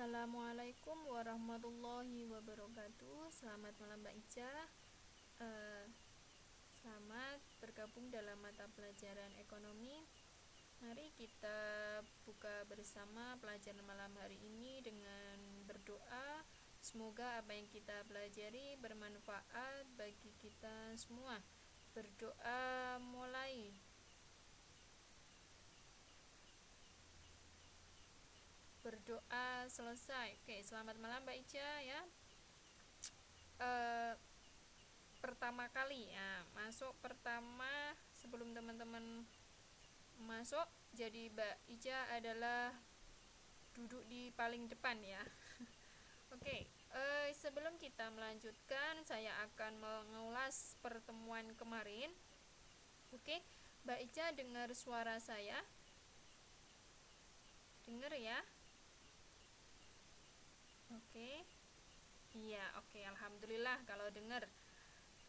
Assalamualaikum warahmatullahi wabarakatuh. Selamat malam Mbak Ica. Eh, Selamat bergabung dalam mata pelajaran ekonomi. Mari kita buka bersama pelajaran malam hari ini dengan berdoa. Semoga apa yang kita pelajari bermanfaat bagi kita semua. Berdoa mulai. Berdoa selesai. Oke, selamat malam Mbak Ica ya. Pertama kali ya, masuk pertama sebelum teman-teman masuk, jadi Mbak Ica adalah duduk di paling depan ya. Oke, sebelum kita melanjutkan, saya akan mengulas pertemuan kemarin. Oke, Mbak Ica dengar suara saya? Dengar ya? Oke. Iya, oke, alhamdulillah kalau dengar.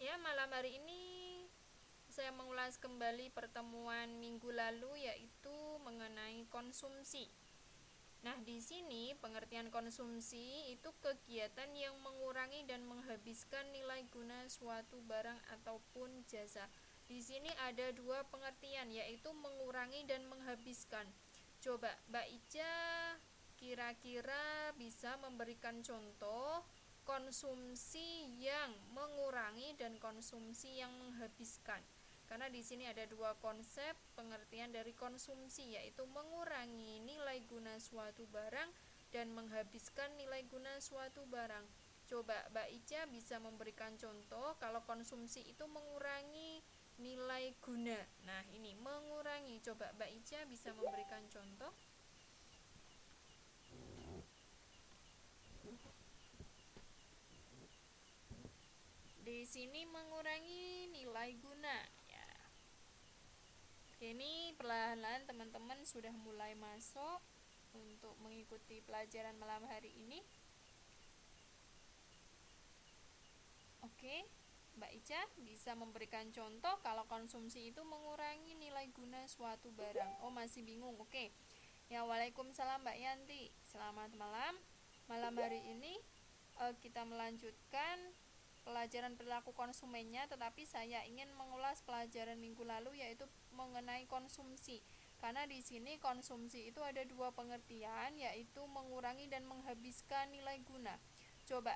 Ya, malam hari ini saya mengulas kembali pertemuan minggu lalu, yaitu mengenai konsumsi. Nah, di sini pengertian konsumsi itu kegiatan yang mengurangi dan menghabiskan nilai guna suatu barang ataupun jasa. Di sini ada dua pengertian, yaitu mengurangi dan menghabiskan. Coba Mbak Ica kira-kira bisa memberikan contoh konsumsi yang mengurangi dan konsumsi yang menghabiskan. Karena di sini ada dua konsep pengertian dari konsumsi, yaitu mengurangi nilai guna suatu barang dan menghabiskan nilai guna suatu barang. Coba Mbak Ica bisa memberikan contoh kalau konsumsi itu mengurangi nilai guna. Nah, ini mengurangi. Coba Mbak Ica bisa memberikan contoh. Di sini mengurangi nilai guna ya. Ini perlahan-lahan teman-teman sudah mulai masuk untuk mengikuti pelajaran malam hari ini. Oke, Mbak Ica bisa memberikan contoh kalau konsumsi itu mengurangi nilai guna suatu barang. Oh, masih bingung? Oke. Ya, waalaikumsalam Mbak Yanti. Selamat malam. Malam hari ini kita melanjutkan pelajaran perilaku konsumennya, tetapi saya ingin mengulas pelajaran minggu lalu, yaitu mengenai konsumsi. Karena di sini konsumsi itu ada dua pengertian, yaitu mengurangi dan menghabiskan nilai guna. Coba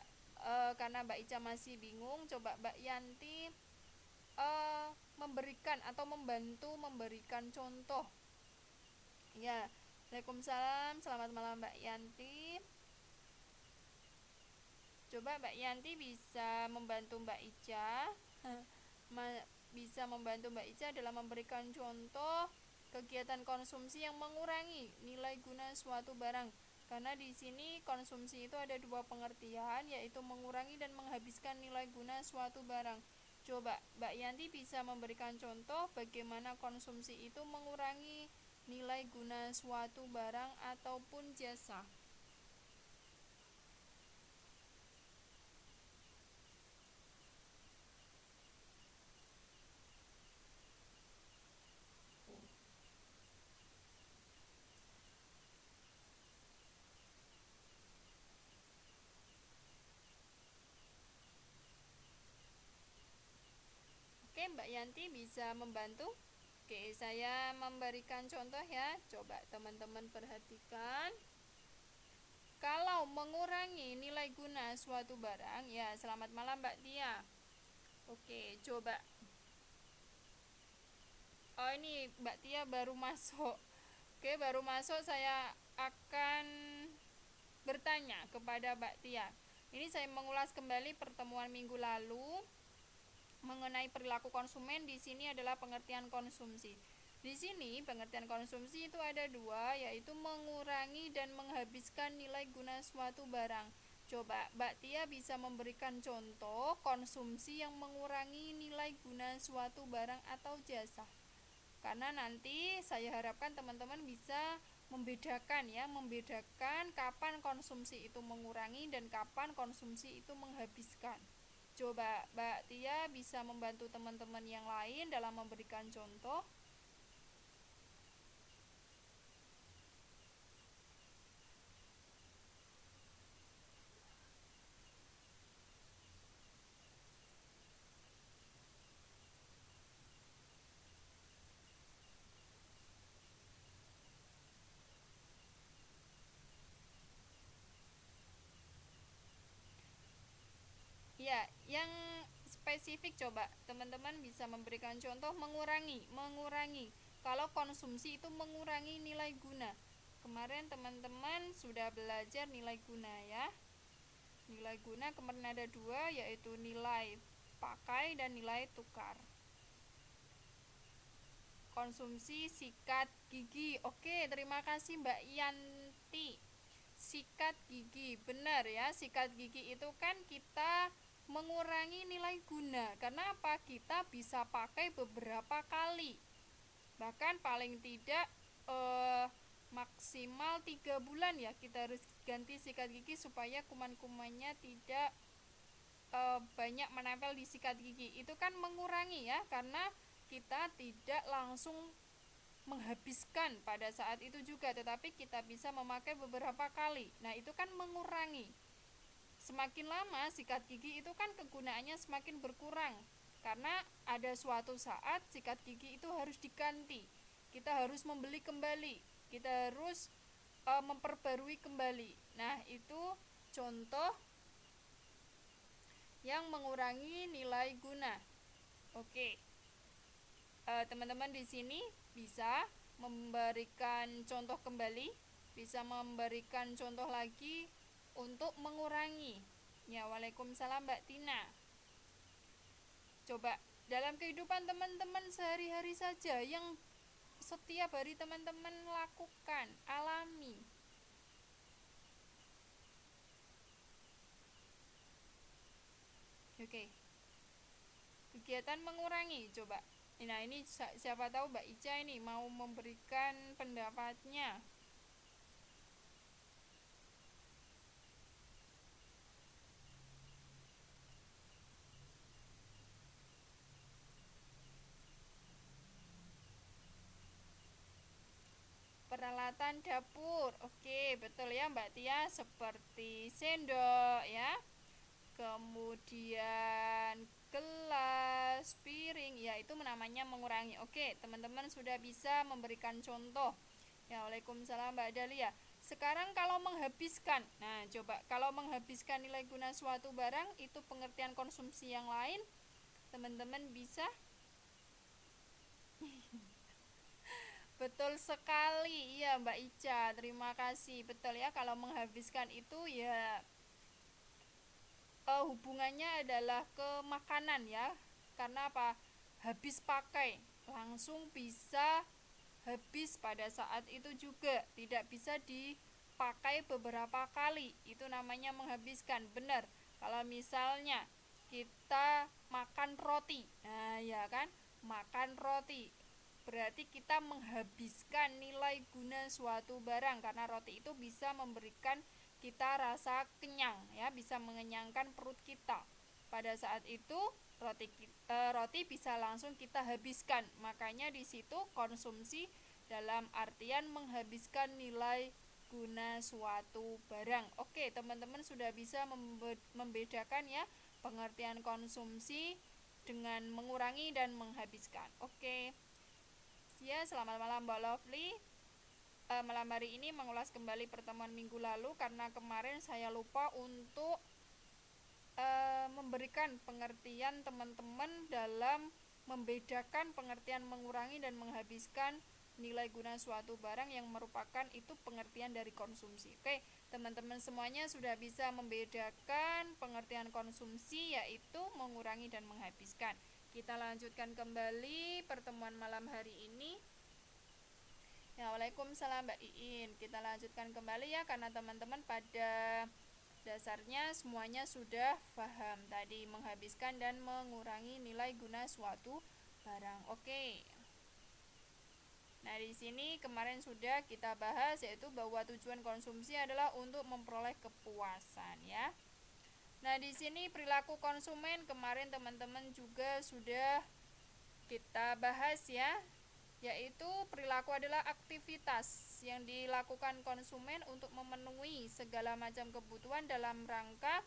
karena Mbak Ica masih bingung, coba Mbak Yanti memberikan atau membantu memberikan contoh. Ya, Waalaikumsalam. Selamat malam Mbak Yanti. Coba Mbak Yanti bisa membantu Mbak Ica dalam memberikan contoh kegiatan konsumsi yang mengurangi nilai guna suatu barang. Karena di sini konsumsi itu ada dua pengertian, yaitu mengurangi dan menghabiskan nilai guna suatu barang. Coba Mbak Yanti bisa memberikan contoh bagaimana konsumsi itu mengurangi nilai guna suatu barang ataupun jasa. Oke, Mbak Yanti bisa membantu. Oke, saya memberikan contoh ya. Coba teman-teman perhatikan. Kalau mengurangi nilai guna suatu barang, ya selamat malam Mbak Tia. Oke, coba. Oh, ini Mbak Tia baru masuk. Oke, baru masuk, saya akan bertanya kepada Mbak Tia. Ini saya mengulas kembali pertemuan minggu lalu mengenai perilaku konsumen. Di sini adalah pengertian konsumsi. Di sini pengertian konsumsi itu ada dua, yaitu mengurangi dan menghabiskan nilai guna suatu barang. Coba Mbak Tia bisa memberikan contoh konsumsi yang mengurangi nilai guna suatu barang atau jasa. Karena nanti saya harapkan teman-teman bisa membedakan kapan konsumsi itu mengurangi dan kapan konsumsi itu menghabiskan. Coba Mbak Tia bisa membantu teman-teman yang lain dalam memberikan contoh. spesifik, coba teman-teman bisa memberikan contoh mengurangi. Kalau konsumsi itu mengurangi nilai guna. Kemarin teman-teman sudah belajar nilai guna ya. Nilai guna kemarin ada 2, yaitu nilai pakai dan nilai tukar. Konsumsi sikat gigi. Oke, terima kasih Mbak Yanti. Sikat gigi, benar ya, sikat gigi itu kan kita mengurangi nilai guna. Karena apa? Kita bisa pakai beberapa kali. Bahkan paling tidak maksimal 3 bulan ya kita harus ganti sikat gigi supaya kuman-kumannya tidak banyak menempel di sikat gigi. Itu kan mengurangi ya, karena kita tidak langsung menghabiskan pada saat itu juga, tetapi kita bisa memakai beberapa kali. Nah, itu kan mengurangi. Semakin lama sikat gigi itu kan kegunaannya semakin berkurang, karena ada suatu saat sikat gigi itu harus diganti. Kita harus membeli kembali, kita harus memperbarui kembali. Nah, itu contoh yang mengurangi nilai guna. Oke. Teman-teman di sini bisa memberikan contoh kembali, bisa memberikan contoh lagi untuk mengurangi. Ya, waalaikumsalam Mbak Tina. Coba dalam kehidupan teman-teman sehari-hari saja yang setiap hari teman-teman lakukan, alami. Oke. Kegiatan mengurangi, coba. Nah, ini siapa tahu Mbak Ica ini mau memberikan pendapatnya. Peralatan dapur. Oke, betul ya Mbak Tia, seperti sendok ya. Kemudian gelas, piring, ya itu namanya mengurangi. Oke, teman-teman sudah bisa memberikan contoh. Ya, waalaikumsalam Mbak Dalia. Sekarang kalau menghabiskan. Nah, coba kalau menghabiskan nilai guna suatu barang itu pengertian konsumsi yang lain. Teman-teman bisa betul sekali, iya Mbak Ica, terima kasih. Betul ya, kalau menghabiskan itu ya hubungannya adalah ke makanan ya. Karena apa? Habis pakai, langsung bisa habis pada saat itu juga, tidak bisa dipakai beberapa kali. Itu namanya menghabiskan, benar. Kalau misalnya kita makan roti, nah ya kan, makan roti berarti kita menghabiskan nilai guna suatu barang, karena roti itu bisa memberikan kita rasa kenyang ya, bisa mengenyangkan perut kita. Pada saat itu roti bisa langsung kita habiskan. Makanya di situ konsumsi dalam artian menghabiskan nilai guna suatu barang. Oke, teman-teman sudah bisa membedakan ya pengertian konsumsi dengan mengurangi dan menghabiskan. Oke. Ya, selamat malam Mbak Lovely. Malam hari ini mengulas kembali pertemuan minggu lalu karena kemarin saya lupa untuk memberikan pengertian teman-teman dalam membedakan pengertian mengurangi dan menghabiskan nilai guna suatu barang yang merupakan itu pengertian dari konsumsi. Oke, teman-teman semuanya sudah bisa membedakan pengertian konsumsi yaitu mengurangi dan menghabiskan. Kita lanjutkan kembali pertemuan malam hari ini. Ya, waalaikumsalam Mbak Iin. Kita lanjutkan kembali ya, karena teman-teman pada dasarnya semuanya sudah paham tadi menghabiskan dan mengurangi nilai guna suatu barang. Oke. Nah, di sini kemarin sudah kita bahas yaitu bahwa tujuan konsumsi adalah untuk memperoleh kepuasan ya. Nah, di sini perilaku konsumen kemarin teman-teman juga sudah kita bahas ya, yaitu perilaku adalah aktivitas yang dilakukan konsumen untuk memenuhi segala macam kebutuhan dalam rangka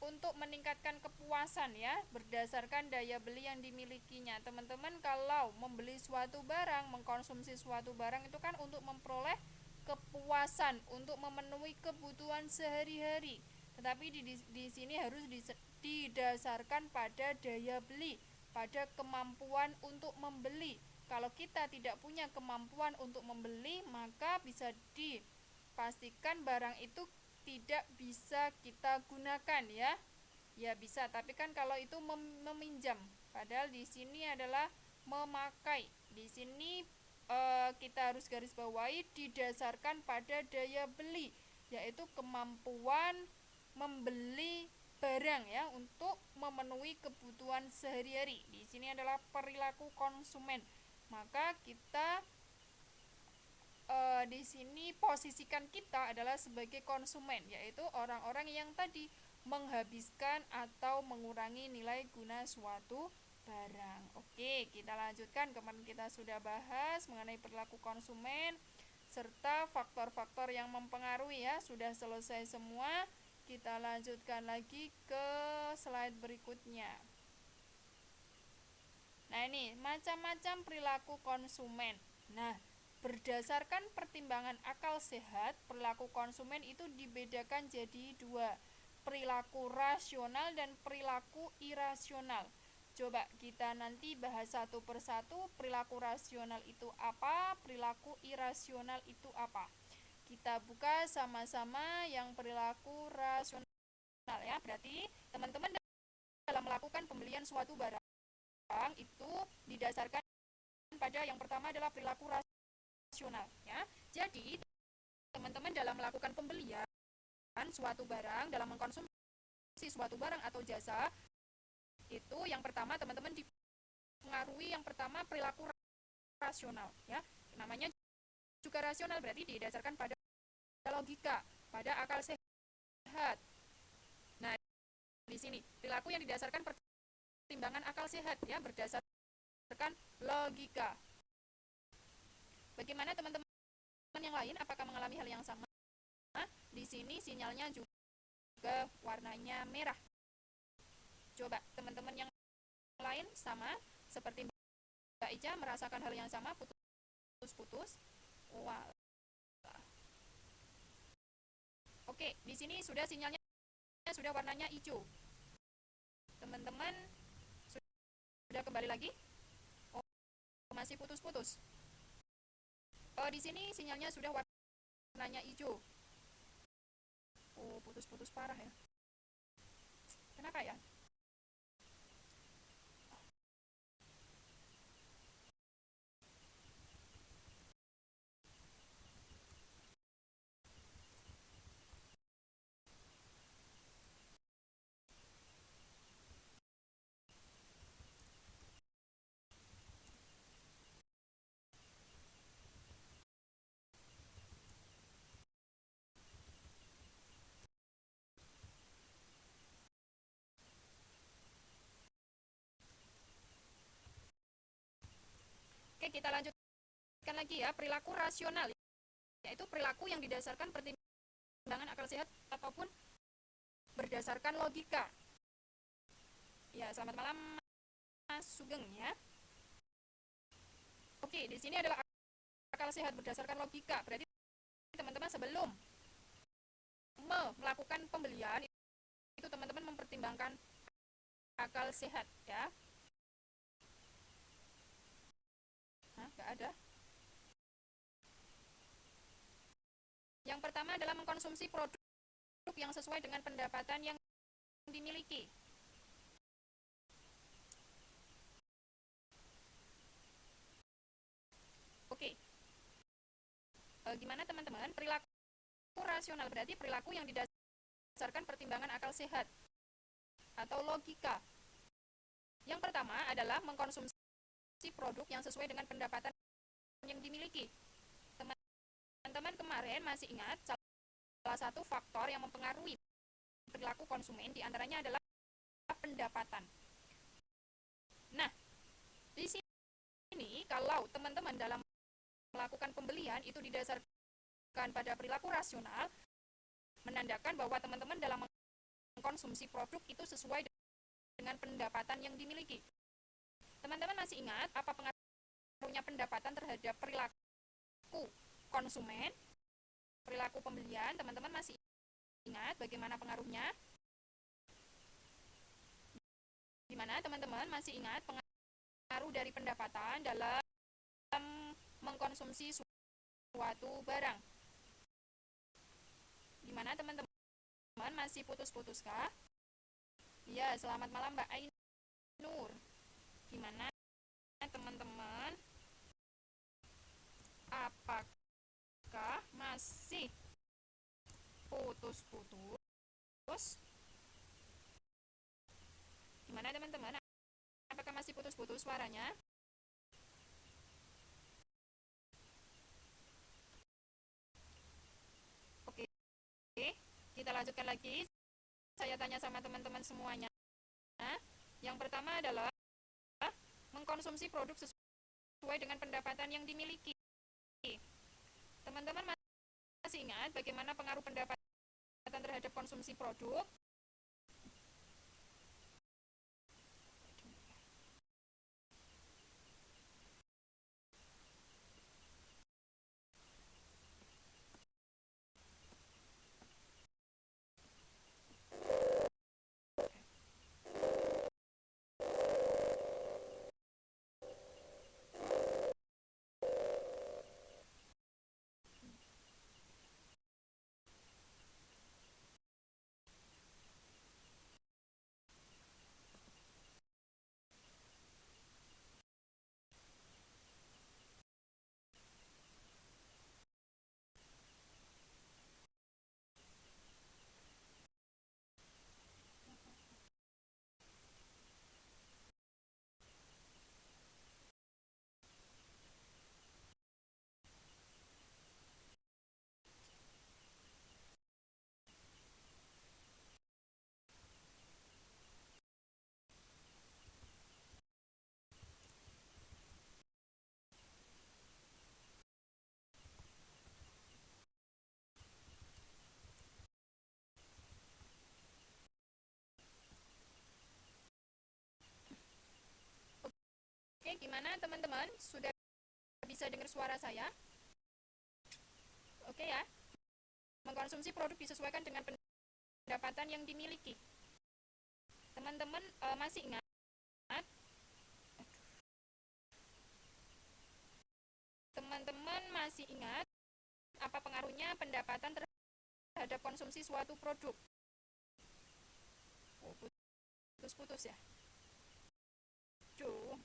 untuk meningkatkan kepuasan ya, berdasarkan daya beli yang dimilikinya. Teman-teman kalau membeli suatu barang, mengkonsumsi suatu barang itu kan untuk memperoleh kepuasan, untuk memenuhi kebutuhan sehari-hari. Tetapi di sini harus didasarkan pada daya beli, pada kemampuan untuk membeli. Kalau kita tidak punya kemampuan untuk membeli, maka bisa dipastikan barang itu tidak bisa kita gunakan ya. Ya bisa, tapi kan kalau itu meminjam. Padahal di sini adalah memakai. Di sini kita harus garis bawahi didasarkan pada daya beli, yaitu kemampuan membeli barang ya untuk memenuhi kebutuhan sehari-hari. Di sini adalah perilaku konsumen. Maka kita di sini posisikan kita adalah sebagai konsumen, yaitu orang-orang yang tadi menghabiskan atau mengurangi nilai guna suatu barang. Oke, kita lanjutkan. Kemarin kita sudah bahas mengenai perilaku konsumen serta faktor-faktor yang mempengaruhi ya. Sudah selesai semua. Kita lanjutkan lagi ke slide berikutnya. Nah, ini macam-macam perilaku konsumen. Nah, berdasarkan pertimbangan akal sehat, perilaku konsumen itu dibedakan jadi dua, perilaku rasional dan perilaku irasional. Coba kita nanti bahas satu persatu. Perilaku rasional itu apa, perilaku irasional itu apa. Kita buka sama-sama yang perilaku rasional ya. Berarti teman-teman dalam melakukan pembelian suatu barang itu didasarkan pada yang pertama adalah perilaku rasional ya. Jadi teman-teman dalam melakukan pembelian suatu barang, dalam mengkonsumsi suatu barang atau jasa, itu yang pertama teman-teman dipengaruhi yang pertama perilaku rasional ya. Namanya juga rasional, berarti didasarkan pada logika, pada akal sehat. Nah, di sini perilaku yang didasarkan pertimbangan akal sehat ya, berdasarkan logika. Bagaimana teman-teman yang lain, apakah mengalami hal yang sama? Di sini sinyalnya juga warnanya merah. Coba teman-teman yang lain sama seperti Mbak Ica merasakan hal yang sama, putus-putus. Wah. Oke, di sini sudah sinyalnya sudah warnanya hijau. Teman-teman sudah kembali lagi? Oh, masih putus-putus. Oh, di sini sinyalnya sudah warnanya hijau. Oh, putus-putus parah ya. Kenapa ya? Oke, kita lanjutkan lagi ya. Perilaku rasional, yaitu perilaku yang didasarkan pertimbangan akal sehat ataupun berdasarkan logika. Ya, selamat malam Mas Sugeng ya. Oke, di sini adalah akal sehat berdasarkan logika. Berarti teman-teman sebelum melakukan pembelian itu teman-teman mempertimbangkan akal sehat ya. Nggak ada. Yang pertama adalah mengkonsumsi produk yang sesuai dengan pendapatan yang dimiliki. Oke. Gimana teman-teman? Perilaku rasional berarti perilaku yang didasarkan pertimbangan akal sehat atau logika. Yang pertama adalah mengkonsumsi produk yang sesuai dengan pendapatan yang dimiliki. Teman-teman kemarin masih ingat salah satu faktor yang mempengaruhi perilaku konsumen diantaranya adalah pendapatan. Nah, di sini kalau teman-teman dalam melakukan pembelian itu didasarkan pada perilaku rasional, menandakan bahwa teman-teman dalam mengkonsumsi produk itu sesuai dengan pendapatan yang dimiliki. Teman-teman masih ingat apa pengaruhnya pendapatan terhadap perilaku konsumen, perilaku pembelian? Teman-teman masih ingat bagaimana pengaruhnya? Gimana teman-teman masih ingat pengaruh dari pendapatan dalam mengkonsumsi suatu barang? Gimana teman-teman masih putus-putus kah? Iya, selamat malam Mbak Ainur. Gimana teman-teman? Apakah masih putus-putus? Gimana teman-teman? Apakah masih putus-putus suaranya? Oke, kita lanjutkan lagi. Saya tanya sama teman-teman semuanya. Yang pertama adalah mengkonsumsi produk sesuai dengan pendapatan yang dimiliki. Teman-teman masih ingat bagaimana pengaruh pendapatan terhadap konsumsi produk? Oke, gimana teman-teman? Sudah bisa dengar suara saya? Oke ya. Mengkonsumsi produk disesuaikan dengan pendapatan yang dimiliki. Teman-teman masih ingat? Teman-teman masih ingat apa pengaruhnya pendapatan terhadap konsumsi suatu produk? Oh, putus-putus ya. Duh.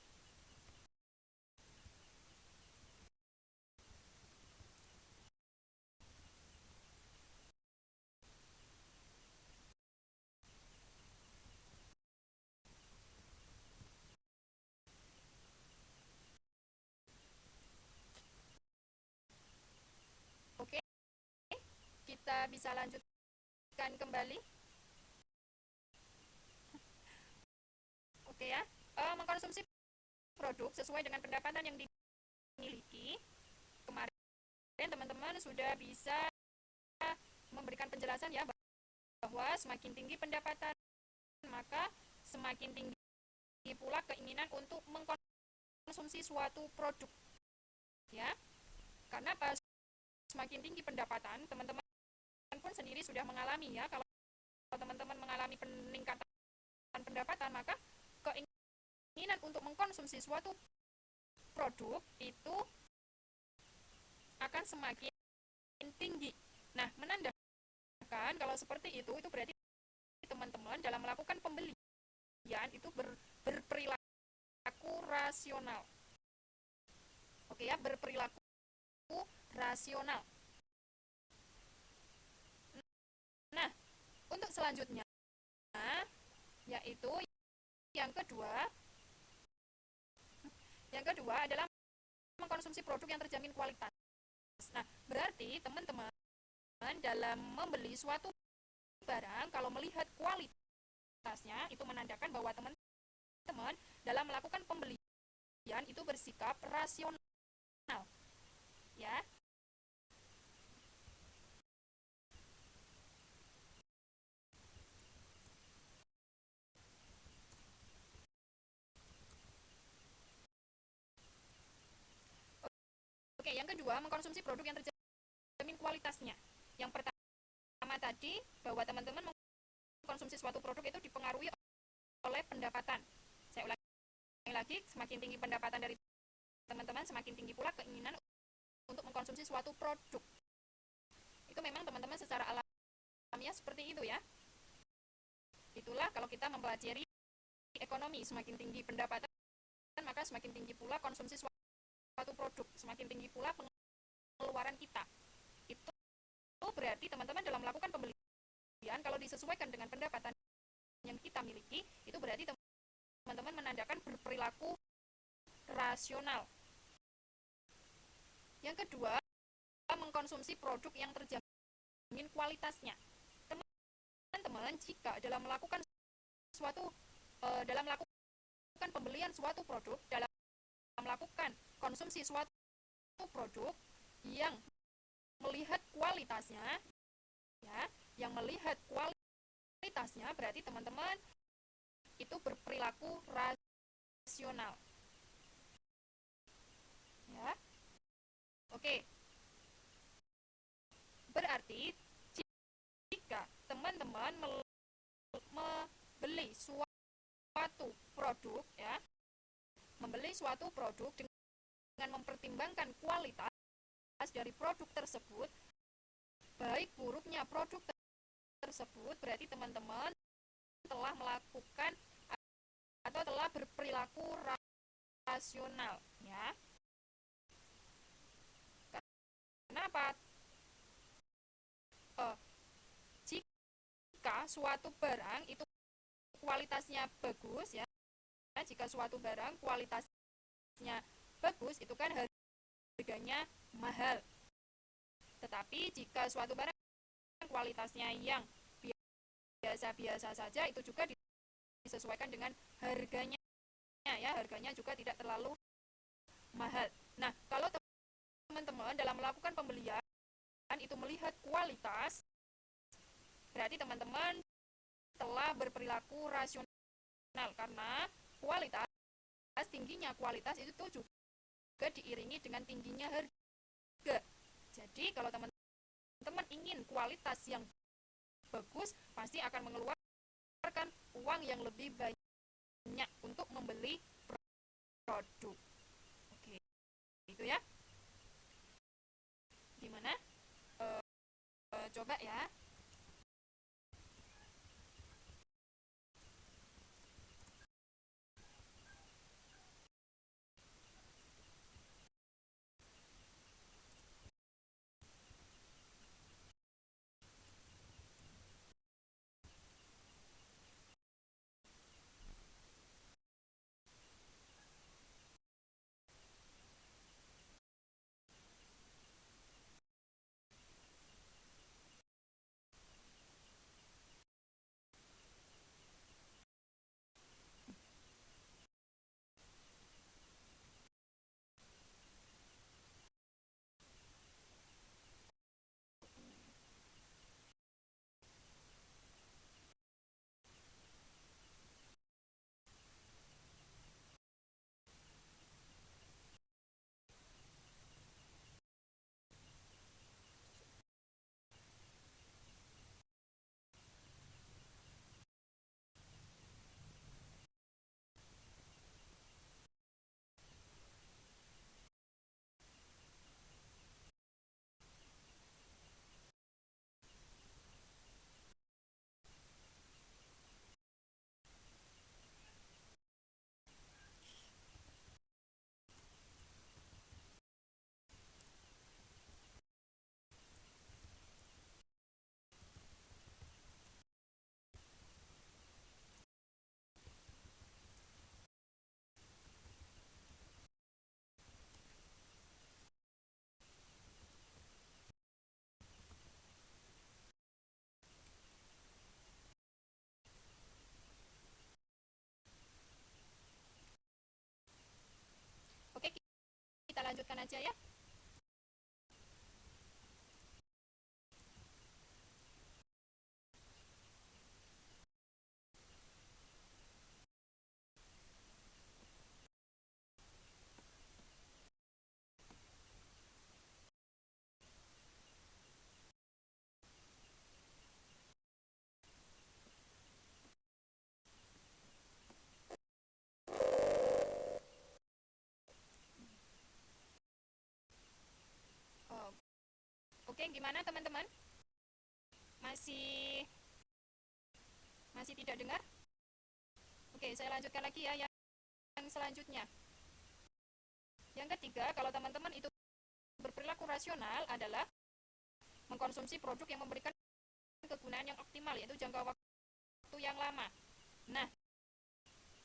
Oke, kita bisa lanjutkan kembali. Oke ya. Mengkonsumsi produk sesuai dengan pendapatan yang dimiliki. Kemarin teman-teman sudah bisa memberikan penjelasan ya bahwa semakin tinggi pendapatan maka semakin tinggi pula keinginan untuk mengkonsumsi suatu produk ya, karena pas semakin tinggi pendapatan teman-teman pun sendiri sudah mengalami ya, kalau teman-teman mengalami peningkatan pendapatan maka keinginan untuk mengkonsumsi suatu produk itu akan semakin tinggi. Nah, menandakan kalau seperti itu berarti teman-teman dalam melakukan pembelian itu berperilaku rasional. Oke ya, berperilaku rasional. Nah, untuk selanjutnya yaitu yang kedua adalah mengkonsumsi produk yang terjamin kualitas. Nah, berarti teman-teman dalam membeli suatu barang kalau melihat kualitasnya itu menandakan bahwa teman-teman dalam melakukan pembelian itu bersikap rasional ya. Oke, yang kedua mengkonsumsi produk yang terjamin kualitasnya. Yang pertama tadi bahwa teman-teman mengkonsumsi suatu produk itu dipengaruhi oleh pendapatan. lagi, semakin tinggi pendapatan dari teman-teman, semakin tinggi pula keinginan untuk mengkonsumsi suatu produk. Itu memang teman-teman secara alamiah seperti itu ya. Itulah kalau kita mempelajari ekonomi, semakin tinggi pendapatan maka semakin tinggi pula konsumsi suatu produk, semakin tinggi pula pengeluaran kita. Itu berarti teman-teman dalam melakukan pembelian, kalau disesuaikan dengan pendapatan yang kita miliki, itu berarti teman-teman menandakan berperilaku rasional. Yang kedua, mengkonsumsi produk yang terjamin kualitasnya. Teman-teman jika dalam melakukan pembelian suatu produk, dalam melakukan konsumsi suatu produk yang melihat kualitasnya, ya, yang melihat kualitasnya, berarti teman-teman itu berperilaku rasional. Ya. Oke. Berarti jika teman-teman membeli suatu produk, ya, membeli suatu produk dengan mempertimbangkan kualitas dari produk tersebut, baik buruknya produk tersebut, berarti teman-teman telah melakukan atau telah berperilaku rasional, ya. Kenapa? Jika suatu barang itu kualitasnya bagus, ya, jika suatu barang kualitasnya bagus, itu kan harganya mahal. Tetapi jika suatu barang kualitasnya yang biasa-biasa saja, itu juga disesuaikan dengan harganya, ya, harganya juga tidak terlalu mahal. Nah, kalau teman-teman dalam melakukan pembelian itu melihat kualitas, berarti teman-teman telah berperilaku rasional, karena kualitas, tingginya kualitas itu juga diiringi dengan tingginya harga. Jadi kalau teman-teman ingin kualitas yang bagus, pasti akan mengeluarkan uang yang lebih banyak untuk membeli produk. Oke, itu ya. Gimana? Coba ya. Oke, kita lanjutkan aja ya. Oke, gimana teman-teman? Masih masih tidak dengar? Oke, saya lanjutkan lagi ya yang selanjutnya. Yang ketiga, kalau teman-teman itu berperilaku rasional adalah mengkonsumsi produk yang memberikan kegunaan yang optimal, yaitu jangka waktu yang lama. Nah,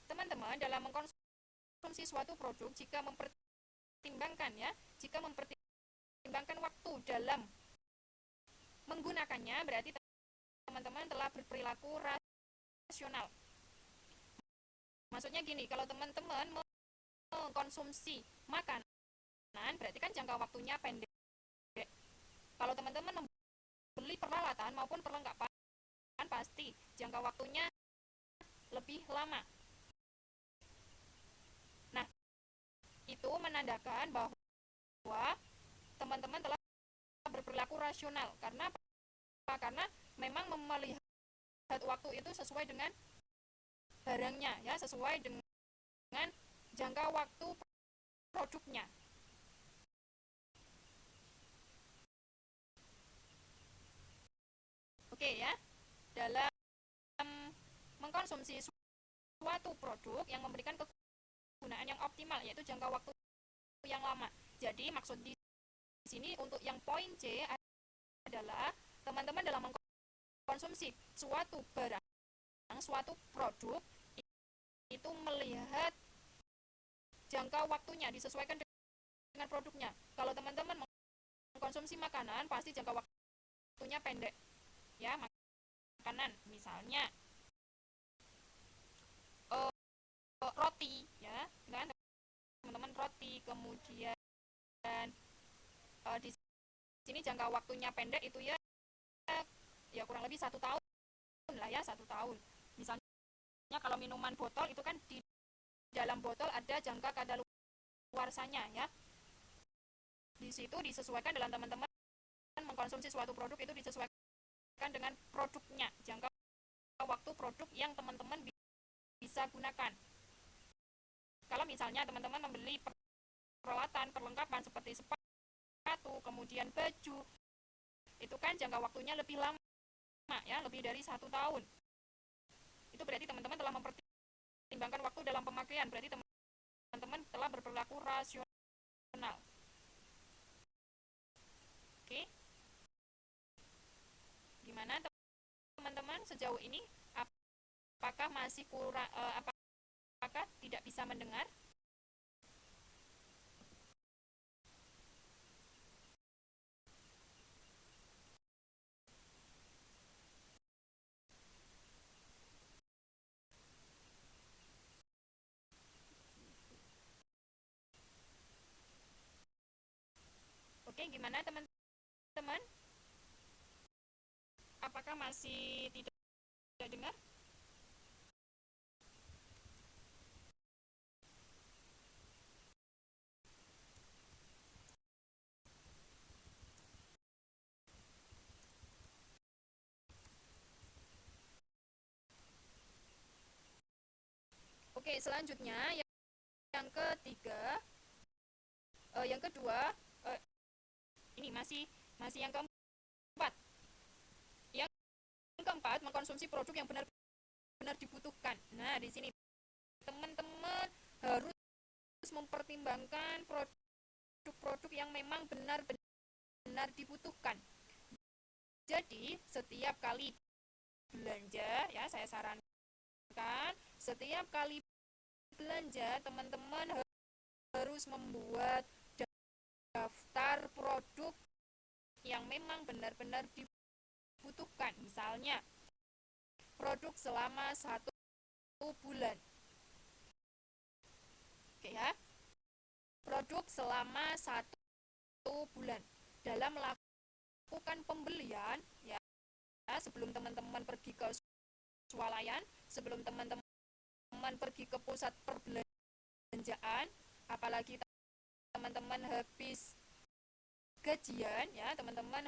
teman-teman dalam mengkonsumsi suatu produk, jika mempertimbangkan waktu dalam menggunakannya, berarti teman-teman telah berperilaku rasional. Maksudnya gini, kalau teman-teman mengkonsumsi makanan, berarti kan jangka waktunya pendek. Kalau teman-teman membeli peralatan maupun perlengkapan, pasti jangka waktunya lebih lama. Nah, itu menandakan bahwa teman-teman telah berperilaku rasional. Karena apa? Karena memang melihat waktu itu sesuai dengan barangnya, ya, sesuai dengan jangka waktu produknya. Oke ya, dalam mengkonsumsi suatu produk yang memberikan kegunaan yang optimal, yaitu jangka waktu yang lama. Jadi maksud di sini untuk yang poin C adalah teman-teman dalam mengkonsumsi suatu barang, suatu produk itu melihat jangka waktunya disesuaikan dengan produknya. Kalau teman-teman mengkonsumsi makanan, pasti jangka waktunya pendek. Ya, makanan misalnya roti, ya, kan teman-teman, roti, kemudian di sini jangka waktunya pendek itu ya kurang lebih 1 tahun lah ya, 1 tahun. Misalnya kalau minuman botol itu kan di dalam botol ada jangka kadaluarsanya, ya. Di situ disesuaikan dalam teman-teman mengkonsumsi suatu produk itu disesuaikan dengan produknya, jangka waktu produk yang teman-teman bisa gunakan. Kalau misalnya teman-teman membeli peralatan, perlengkapan seperti sepatu, kemudian baju, itu kan jangka waktunya lebih lama, ya, lebih dari 1 tahun. Itu berarti teman-teman telah mempertimbangkan waktu dalam pemakaian, berarti teman-teman telah berperilaku rasional. Oke, gimana teman-teman sejauh ini? Apakah masih kurang? Apakah tidak bisa mendengar? Oke, gimana teman-teman? Apakah masih tidak dengar? Oke, selanjutnya yang ketiga, yang kedua, ini masih yang keempat. Yang keempat, mengkonsumsi produk yang benar-benar dibutuhkan. Nah, di sini teman-teman harus mempertimbangkan produk-produk yang memang benar-benar dibutuhkan. Jadi, setiap kali belanja, ya, saya sarankan setiap kali belanja teman-teman harus membuat daftar produk yang memang benar-benar dibutuhkan. Misalnya, produk selama 1 bulan. Oke ya, produk selama 1 bulan. Dalam melakukan pembelian, ya, sebelum teman-teman pergi ke swalayan, sebelum teman-teman pergi ke pusat perbelanjaan, apalagi teman-teman habis gajian, ya, teman-teman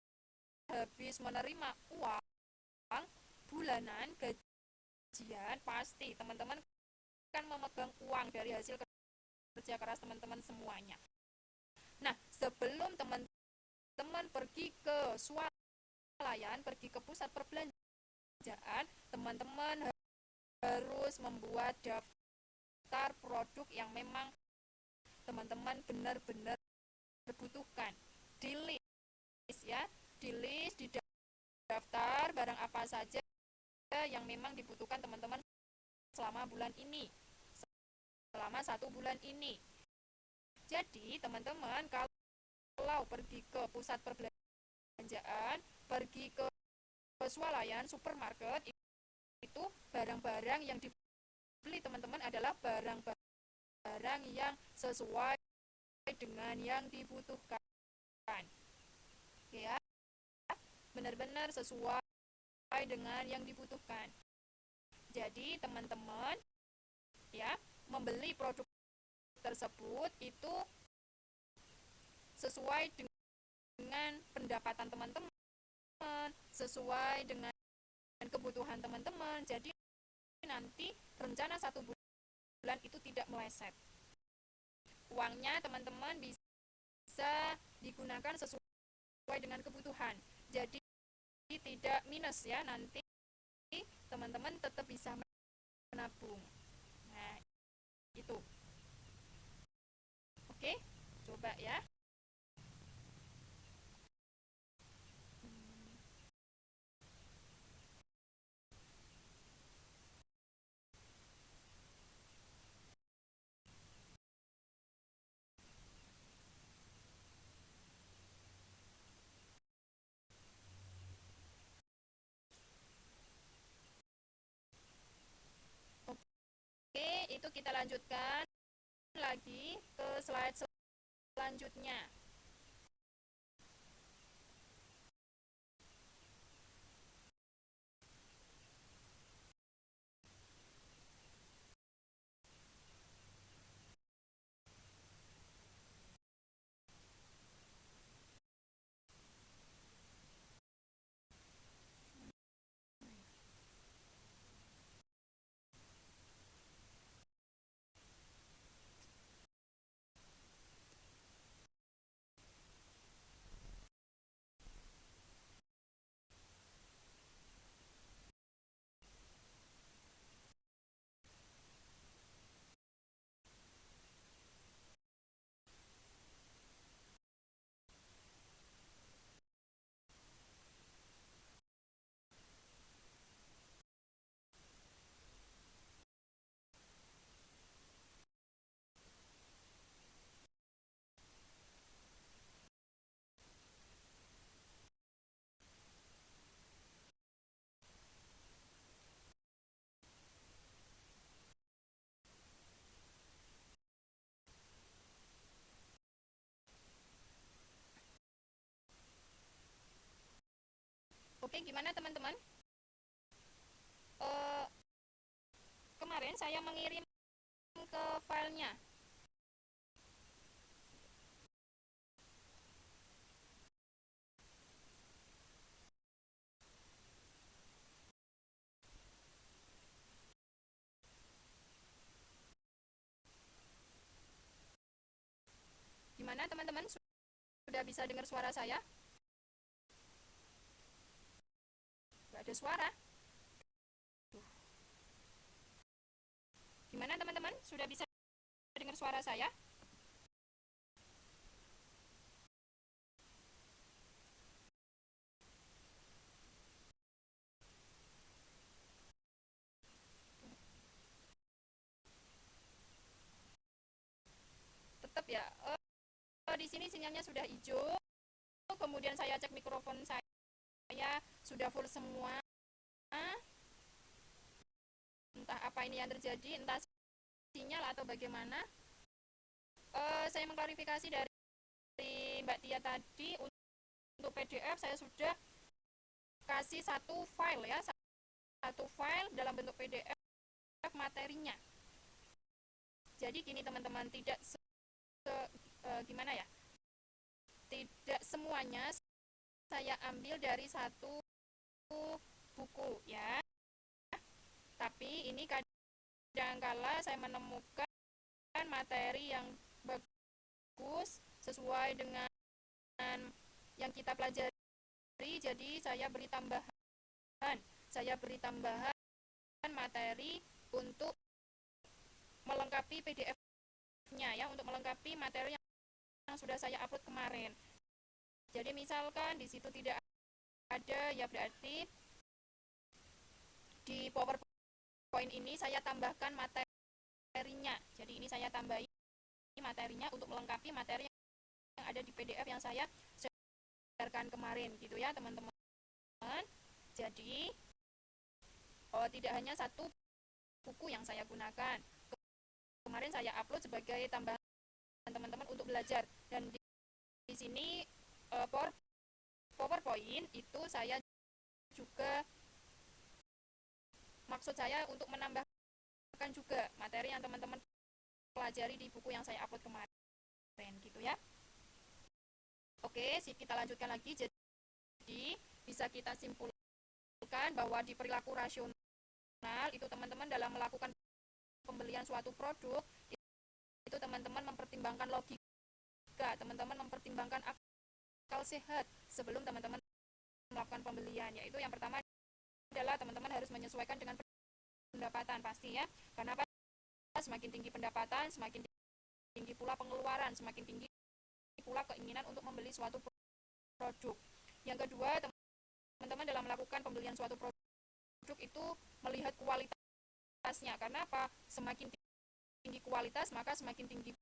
habis menerima uang bulanan gajian, pasti teman-teman kan memegang uang dari hasil kerja keras teman-teman semuanya. Nah, sebelum teman-teman teman pergi ke swalayan, pergi ke pusat perbelanjaan, teman-teman harus membuat daftar produk yang memang teman-teman benar-benar butuhkan. Di list ya, di list, di daftar barang apa saja yang memang dibutuhkan teman-teman selama bulan ini, selama 1 bulan ini. Jadi teman-teman kalau pergi ke pusat perbelanjaan, pergi ke swalayan, supermarket, itu barang-barang yang dibeli teman-teman adalah barang-barang yang sesuai dengan yang dibutuhkan. Ya, benar-benar sesuai dengan yang dibutuhkan. Jadi teman-teman ya, membeli produk tersebut itu sesuai dengan pendapatan teman-teman, sesuai dengan kebutuhan teman-teman. Jadi nanti rencana 1 bulan itu tidak meleset. Uangnya teman-teman bisa digunakan sesuai dengan kebutuhan. Jadi tidak minus ya, nanti teman-teman tetap bisa menabung. Nah, itu. Oke, coba ya. Oke, itu kita lanjutkan lagi ke slide selanjutnya. Oke, gimana teman-teman? Uh, Kemarin saya mengirim ke filenya. Gimana teman-teman? Sudah bisa dengar suara saya? Gak ada suara. Gimana teman-teman? Sudah bisa dengar suara saya? Tetap ya. Di sini sinyalnya sudah hijau. Kemudian saya cek mikrofon saya sudah full semua. Entah apa ini yang terjadi, entah sinyal atau bagaimana. Saya mengklarifikasi dari Mbak Tia tadi, untuk PDF saya sudah kasih satu file ya, satu file dalam bentuk PDF materinya. Jadi gini teman-teman, tidak gimana ya, tidak semuanya saya ambil dari satu buku ya, tapi ini kadangkala saya menemukan materi yang bagus sesuai dengan yang kita pelajari. Jadi saya beri tambahan materi untuk melengkapi PDF-nya ya, untuk melengkapi materi yang sudah saya upload kemarin. Jadi misalkan di situ tidak ada, ya berarti di PowerPoint ini saya tambahkan materinya. Jadi ini saya tambahi materinya untuk melengkapi materi yang ada di PDF yang saya sharekan kemarin gitu ya teman-teman. Jadi tidak hanya satu buku yang saya gunakan. Kemarin saya upload sebagai tambahan teman-teman untuk belajar, dan di sini PowerPoint itu saya juga, maksud saya untuk menambahkan juga materi yang teman-teman pelajari di buku yang saya upload kemarin gitu ya. Oke, kita lanjutkan lagi. Jadi bisa kita simpulkan bahwa di perilaku rasional itu teman-teman dalam melakukan pembelian suatu produk itu teman-teman mempertimbangkan logika, teman-teman mempertimbangkan akal sehat sebelum teman-teman melakukan pembelian. Yaitu yang pertama adalah teman-teman harus menyesuaikan dengan pendapatan pasti ya. Karena semakin tinggi pendapatan, semakin tinggi pula pengeluaran, semakin tinggi pula keinginan untuk membeli suatu produk. Yang kedua, teman-teman dalam melakukan pembelian suatu produk itu melihat kualitasnya. Karena apa? Semakin tinggi kualitas, maka semakin tinggi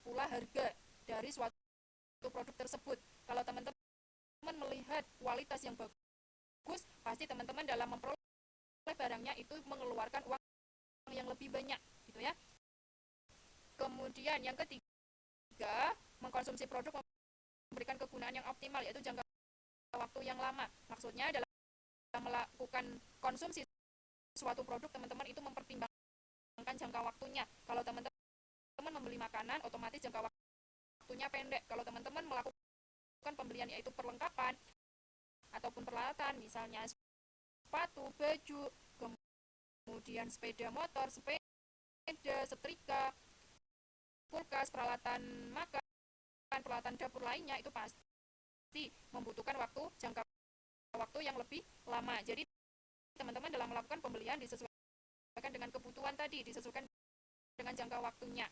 pula harga dari suatu produk tersebut. Kalau teman-teman melihat kualitas yang bagus, pasti teman-teman dalam memperoleh barangnya itu mengeluarkan uang yang lebih banyak gitu ya. Kemudian yang ketiga, mengkonsumsi produk memberikan kegunaan yang optimal, yaitu jangka waktu yang lama. Maksudnya dalam melakukan konsumsi suatu produk, teman-teman itu mempertimbangkan jangka waktunya. Kalau teman-teman membeli makanan, otomatis jangka waktunya pendek. Kalau teman-teman melakukan pembelian yaitu perlengkapan ataupun peralatan, misalnya sepatu, baju, kemudian sepeda motor, sepeda, setrika, kulkas, peralatan makan, peralatan dapur lainnya, itu pasti membutuhkan jangka waktu yang lebih lama. Jadi teman-teman dalam melakukan pembelian disesuaikan dengan kebutuhan tadi, disesuaikan dengan jangka waktunya.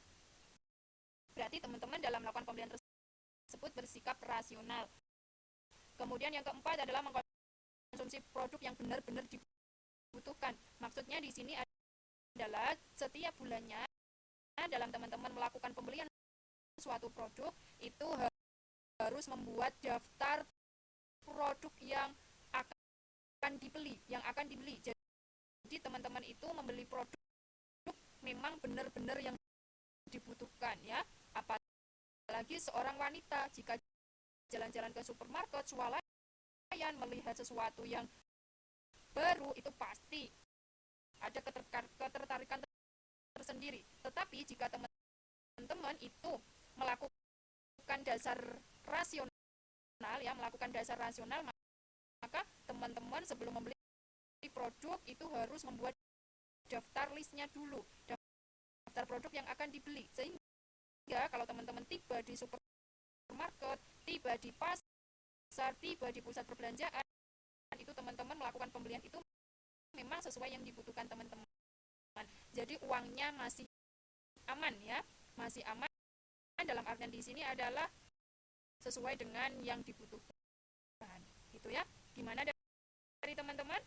Berarti teman-teman dalam melakukan pembelian tersebut bersikap rasional. Kemudian yang keempat adalah mengkonsumsi produk yang benar-benar dibutuhkan. Maksudnya di sini adalah setiap bulannya dalam teman-teman melakukan pembelian suatu produk itu harus membuat daftar produk yang akan dibeli. Jadi teman-teman itu membeli produk memang benar-benar yang dibutuhkan ya. Apalagi seorang wanita jika jalan-jalan ke supermarket, swalayan, melihat sesuatu yang baru, itu pasti ada ketertarikan tersendiri. Tetapi jika teman-teman itu melakukan dasar rasional ya, maka teman-teman sebelum membeli produk itu harus membuat daftar listnya dulu, daftar produk yang akan dibeli, sehingga kalau teman-teman tiba di supermarket, tiba di pasar, tiba di pusat perbelanjaan, itu teman-teman melakukan pembelian itu memang sesuai yang dibutuhkan teman-teman. Jadi uangnya masih aman ya, masih aman. Dalam artian di sini adalah sesuai dengan yang dibutuhkan. Gitu ya. Gimana dari teman-teman?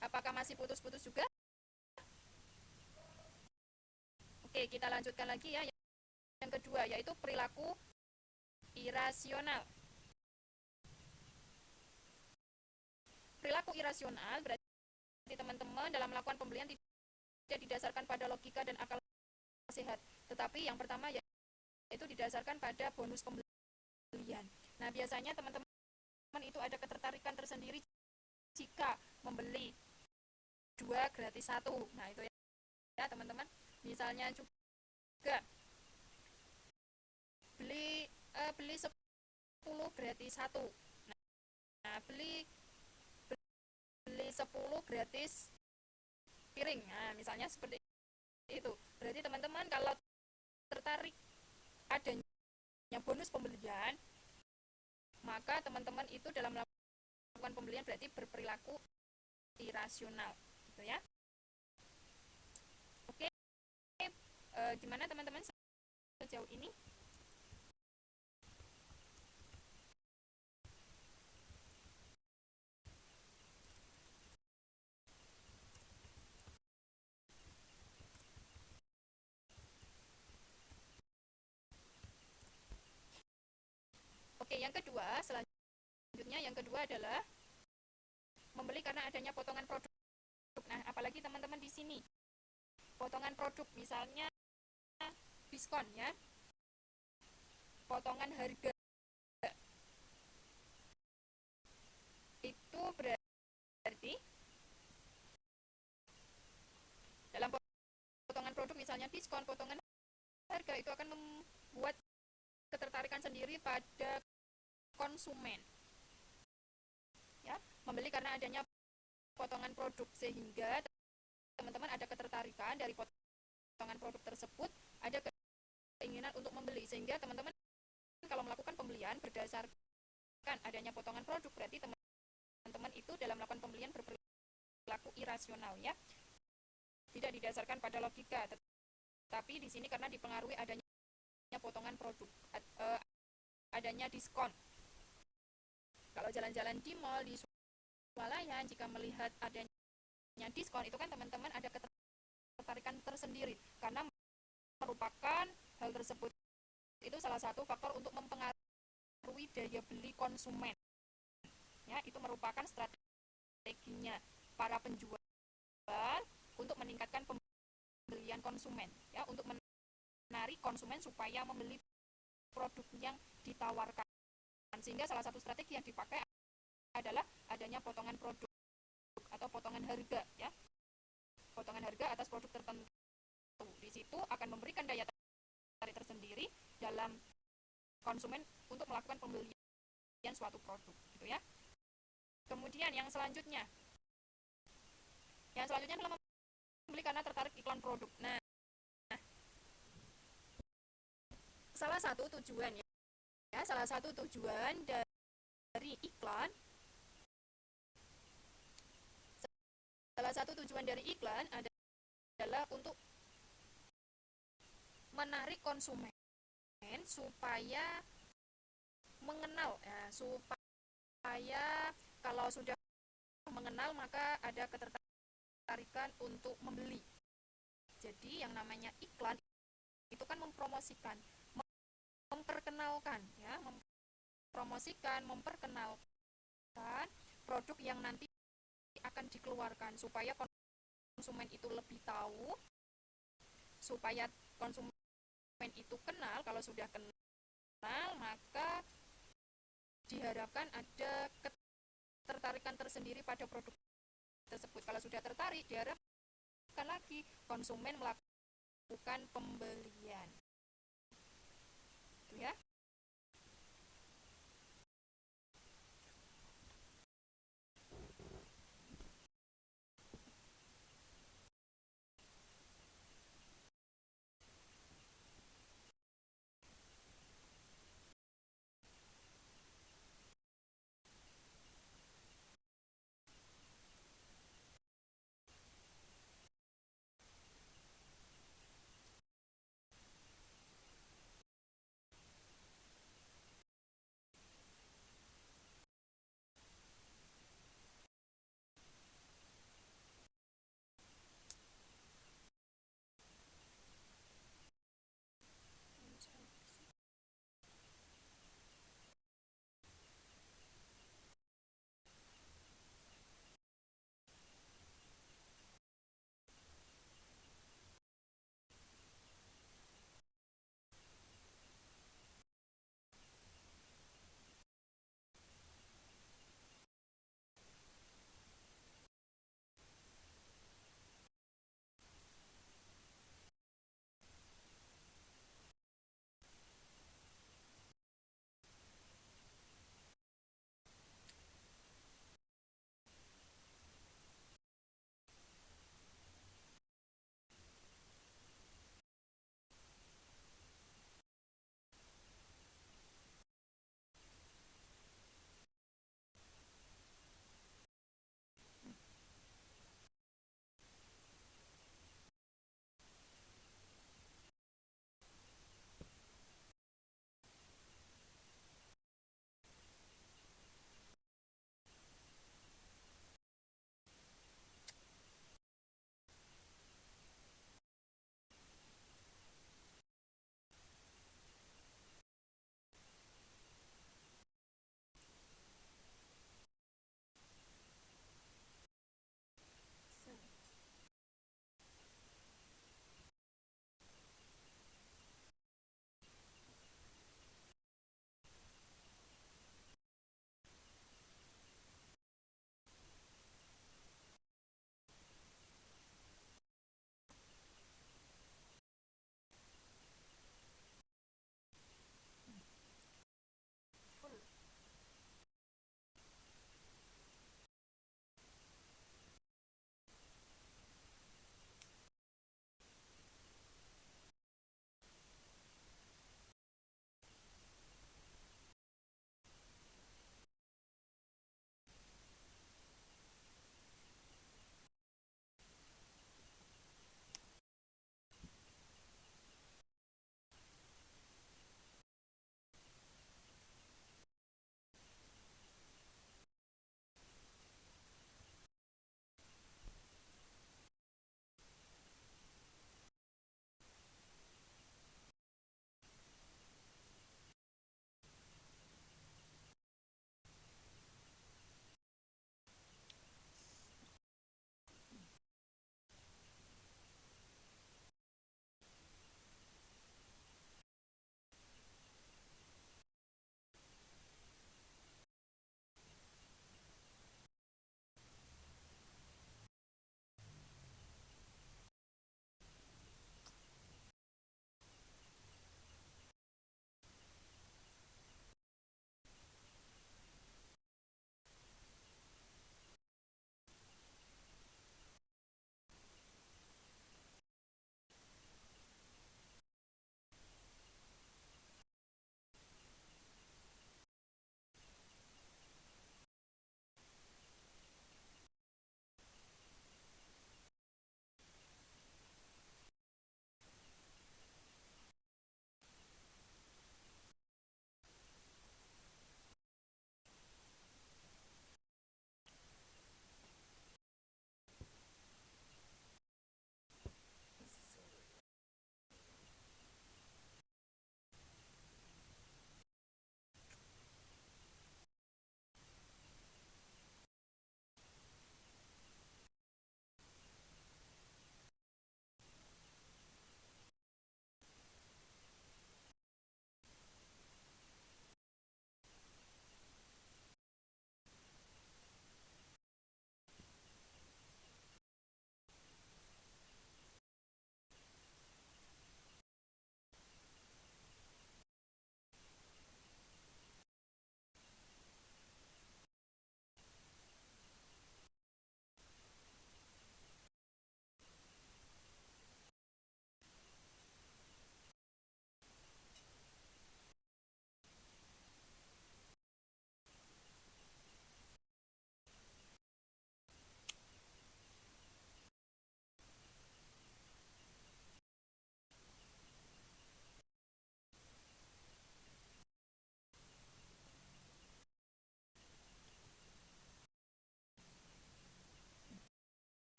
Apakah masih putus-putus juga? Oke, kita lanjutkan lagi ya. Yang kedua yaitu perilaku irasional. Perilaku irasional berarti teman-teman dalam melakukan pembelian tidak didasarkan pada logika dan akal sehat, tetapi yang pertama yaitu didasarkan pada bonus pembelian. Nah, biasanya teman-teman itu ada ketertarikan tersendiri jika membeli 2 gratis 1. Nah, itu ya teman-teman. Misalnya juga beli 10 gratis 1. Nah, beli 10 gratis piring. Nah, misalnya seperti itu. Berarti teman-teman kalau tertarik adanya bonus pembelian, maka teman-teman itu dalam melakukan pembelian berarti berperilaku irasional, gitu ya. Oke, gimana teman-teman sejauh ini? Oke, yang kedua adalah membeli karena adanya potongan produk. Nah, apalagi teman-teman di sini potongan produk, misalnya diskon ya, potongan harga, itu berarti dalam potongan produk misalnya diskon, potongan harga, itu akan membuat ketertarikan sendiri pada konsumen ya, membeli karena adanya potongan produk, sehingga teman-teman ada ketertarikan dari potongan produk tersebut, ada keinginan untuk membeli, sehingga teman-teman kalau melakukan pembelian berdasarkan adanya potongan produk, berarti teman-teman itu dalam melakukan pembelian berperilaku irasional ya, tidak didasarkan pada logika, tetapi di sini karena dipengaruhi adanya potongan produk, adanya diskon. Kalau jalan-jalan di mall, di swalayan, jika melihat adanya diskon, itu kan teman-teman ada ketertarikan tersendiri, karena merupakan hal tersebut itu salah satu faktor untuk mempengaruhi daya beli konsumen ya, itu merupakan strateginya para penjual untuk meningkatkan pembelian konsumen ya, untuk menarik konsumen supaya membeli produk yang ditawarkan, sehingga salah satu strategi yang dipakai adalah adanya potongan produk atau potongan harga ya, potongan harga atas produk tertentu. Di situ akan memberikan daya tarik tersendiri dalam konsumen untuk melakukan pembelian suatu produk, gitu ya. Kemudian yang selanjutnya adalah membeli karena tertarik iklan produk. Nah, salah satu tujuan dari iklan, adalah untuk menarik konsumen supaya mengenal ya, supaya kalau sudah mengenal maka ada ketertarikan untuk membeli. Jadi yang namanya iklan itu kan mempromosikan, memperkenalkan ya, memperkenalkan produk yang nanti akan dikeluarkan, supaya konsumen itu lebih tahu, supaya konsumen itu kenal. Kalau sudah kenal, maka diharapkan ada ketertarikan tersendiri pada produk tersebut. Kalau sudah tertarik, diharapkan lagi konsumen melakukan pembelian. Itu ya.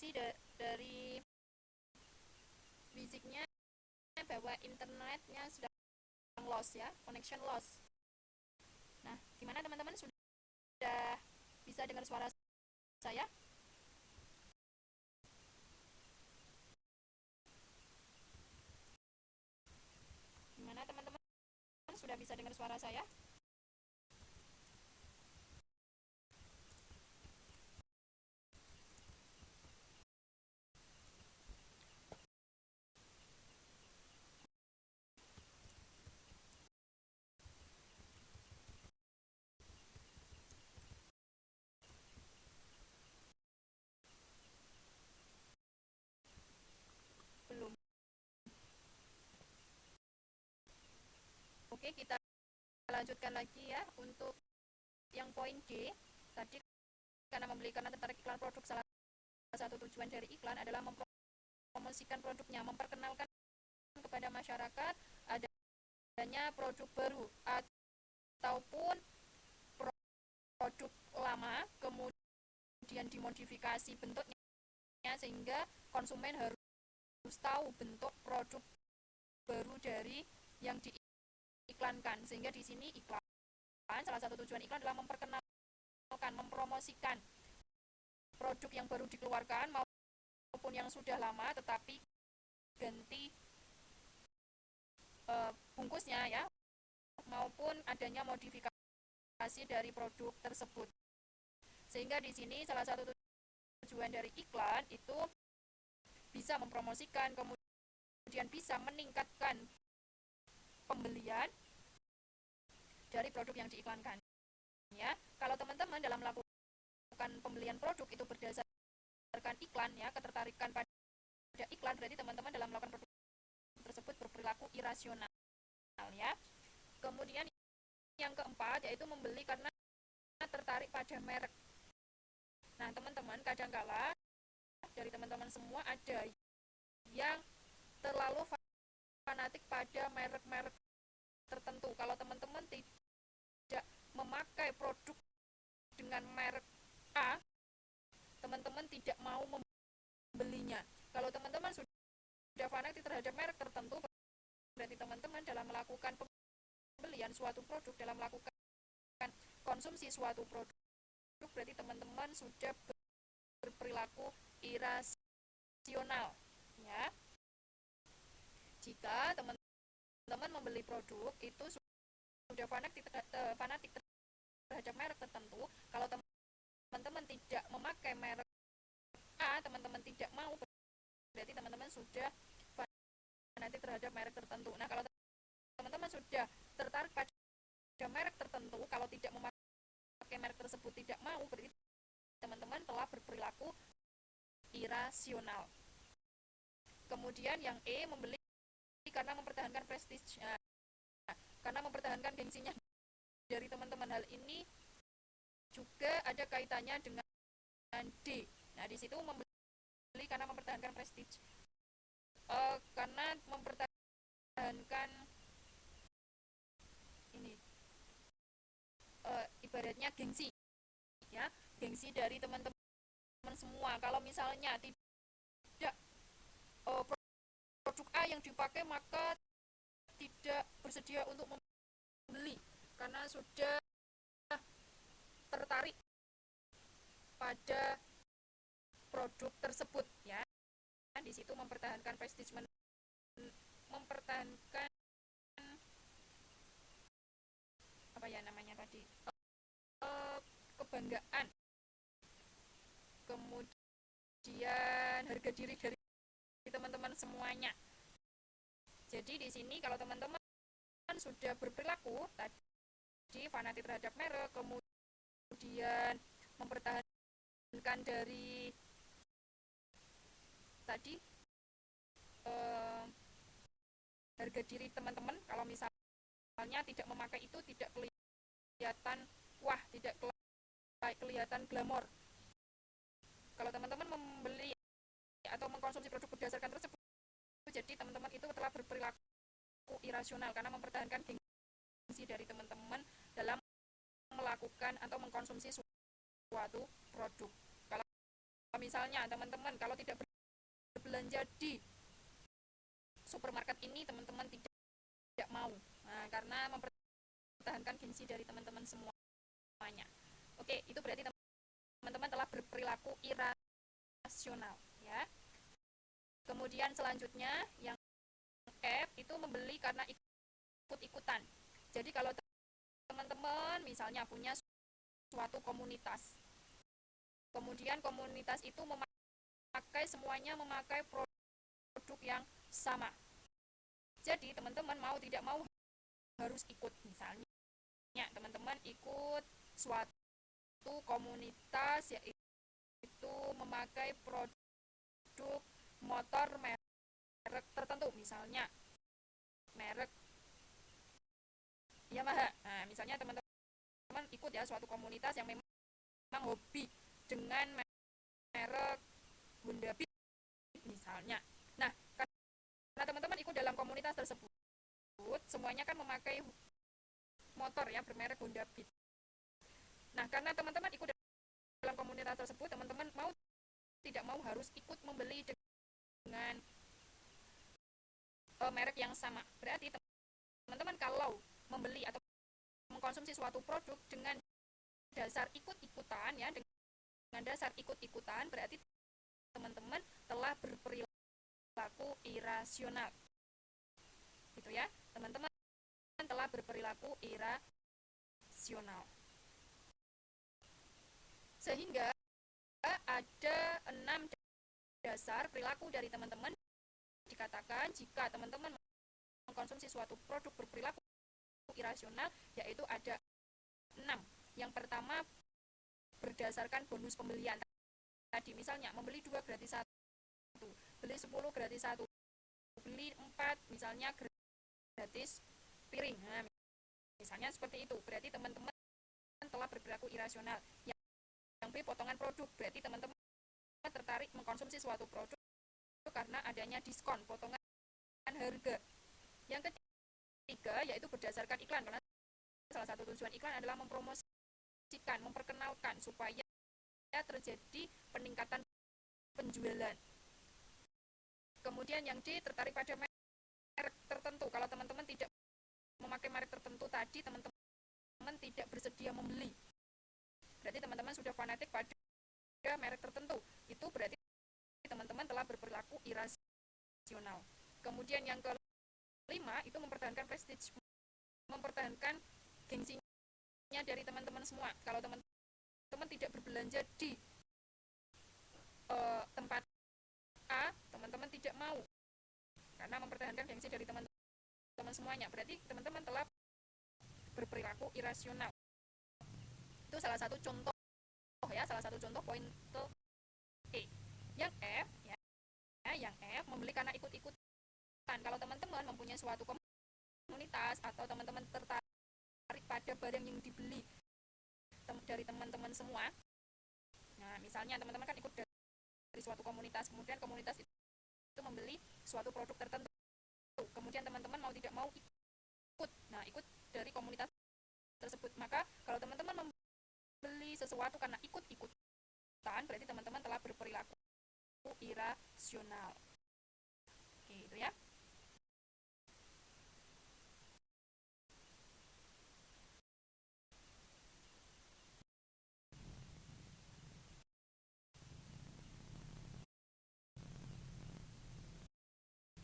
informasi dari basicnya bahwa internetnya sedang loss ya, connection loss. Nah, gimana teman-teman, sudah bisa dengar suara saya? Gimana teman-teman, sudah bisa dengar suara saya? Belum. Oke, kita lanjutkan lagi ya untuk yang poin D. Tadi karena tertarik iklan produk, salah satu tujuan dari iklan adalah mempromosikan produknya, memperkenalkan kepada masyarakat adanya produk baru ataupun produk lama kemudian dimodifikasi bentuknya sehingga konsumen harus tahu bentuk produk baru dari yang diiklankan. Sehingga di sini iklan, salah satu tujuan iklan adalah memperkenalkan, mempromosikan produk yang baru dikeluarkan maupun yang sudah lama tetapi ganti bungkusnya ya, maupun adanya modifikasi dari produk tersebut. Sehingga di sini salah satu tujuan dari iklan itu bisa mempromosikan, kemudian bisa meningkatkan pembelian dari produk yang diiklankan. Ya, kalau teman-teman dalam melakukan pembelian produk itu berdasarkan iklan ya, ketertarikan pada iklan, berarti teman-teman dalam melakukan produk tersebut berperilaku irasional ya. Kemudian yang keempat yaitu membeli karena tertarik pada merek. Nah, teman-teman, kadangkala dari teman-teman semua ada yang terlalu fanatik pada merek-merek tertentu. Kalau teman-teman tidak memakai produk dengan merek A, teman-teman tidak mau membelinya. Kalau teman-teman sudah fanatik terhadap merek tertentu, berarti teman-teman dalam melakukan pembelian suatu produk, dalam melakukan konsumsi suatu produk, berarti teman-teman sudah berperilaku irasional ya. Jika teman-teman membeli produk itu sudah fanatik terhadap merek tertentu, kalau teman-teman tidak memakai merek A, teman-teman tidak mau, berarti teman-teman sudah fanatik terhadap merek tertentu. Nah, kalau teman-teman sudah tertarik pada merek tertentu, kalau tidak memakai merek tersebut, tidak mau, berarti teman-teman telah berperilaku irasional. Kemudian yang E, membeli karena mempertahankan prestige, karena mempertahankan gengsinya dari teman-teman. Hal ini juga ada kaitannya dengan D. Nah, di situ membeli karena mempertahankan prestige, karena mempertahankan ini ibaratnya gengsi ya, gengsi dari teman-teman semua. Kalau misalnya tidak produk A yang dipakai, maka tidak bersedia untuk membeli karena sudah tertarik pada produk tersebut ya. Di situ mempertahankan prestige, mempertahankan apa ya namanya tadi, kebanggaan, kemudian harga diri dari teman-teman semuanya. Jadi di sini kalau teman-teman sudah berperilaku tadi fanatik terhadap merek, kemudian mempertahankan dari tadi harga diri teman-teman, kalau misalnya tidak memakai itu tidak kelihatan wah, tidak kelihatan glamor. Kalau teman-teman membeli atau mengkonsumsi produk berdasarkan tersebut, jadi teman-teman itu telah berperilaku irasional karena mempertahankan gengsi dari teman-teman dalam melakukan atau mengkonsumsi suatu produk. Kalau misalnya teman-teman kalau tidak berbelanja di supermarket ini teman-teman tidak mau, nah, karena mempertahankan gengsi dari teman-teman semuanya. Oke, itu berarti teman-teman telah berperilaku irasional, ya. Kemudian selanjutnya yang F itu membeli karena ikut-ikutan. Jadi kalau teman-teman misalnya punya suatu komunitas, kemudian komunitas itu semuanya memakai produk yang sama. Jadi teman-teman mau tidak mau harus ikut. Misalnya teman-teman ikut suatu komunitas yaitu memakai produk motor merek tertentu, misalnya merek Yamaha. Nah, misalnya teman-teman ikut ya suatu komunitas yang memang hobi dengan merek Honda Beat misalnya. Nah, karena teman-teman ikut dalam komunitas tersebut, semuanya kan memakai motor ya bermerek Honda Beat. Nah, karena teman-teman ikut dalam komunitas tersebut, teman-teman mau tidak mau harus ikut membeli dengan merek yang sama. Berarti teman-teman kalau membeli atau mengkonsumsi suatu produk dengan dasar ikut-ikutan ya, dengan dasar ikut-ikutan, berarti teman-teman telah berperilaku irasional. Gitu ya. Teman-teman telah berperilaku irasional. Sehingga ada 6 dasar perilaku dari teman-teman. Dikatakan jika teman-teman mengkonsumsi suatu produk berperilaku irasional, yaitu ada 6. Yang pertama berdasarkan bonus pembelian. Tadi misalnya membeli 2 gratis 1, beli 10 gratis 1, beli 4 misalnya gratis piring. Nah, misalnya seperti itu. Berarti teman-teman telah berperilaku irasional. Yang B potongan produk, berarti teman-teman tertarik mengkonsumsi suatu produk karena adanya diskon, potongan harga. Yang ketiga yaitu berdasarkan iklan, karena salah satu tujuan iklan adalah mempromosikan, memperkenalkan supaya terjadi peningkatan penjualan. Kemudian yang D tertarik pada merek tertentu. Kalau teman-teman tidak memakai merek tertentu tadi, teman-teman tidak bersedia membeli. Berarti teman-teman sudah fanatik pada merek tertentu. Itu berarti teman-teman telah berperilaku irasional. Kemudian yang kelima itu mempertahankan prestige, mempertahankan gengsinya dari teman-teman semua. Kalau teman-teman tidak berbelanja di tempat A, teman-teman tidak mau karena mempertahankan gengsi dari teman-teman semuanya. Berarti teman-teman telah berperilaku irasional. Itu salah satu contoh ya, salah satu contoh poin E. Yang F ya, yang F membeli karena ikut-ikutan. Kalau teman-teman mempunyai suatu komunitas atau teman-teman tertarik pada barang yang dibeli dari teman-teman semua. Nah, misalnya teman-teman kan ikut dari suatu komunitas, kemudian komunitas itu membeli suatu produk tertentu. Kemudian teman-teman mau tidak mau ikut. Nah, ikut dari komunitas tersebut. Maka kalau teman-teman membeli sesuatu karena ikut-ikutan, berarti teman-teman telah berperilaku irasional. Oke, itu ya.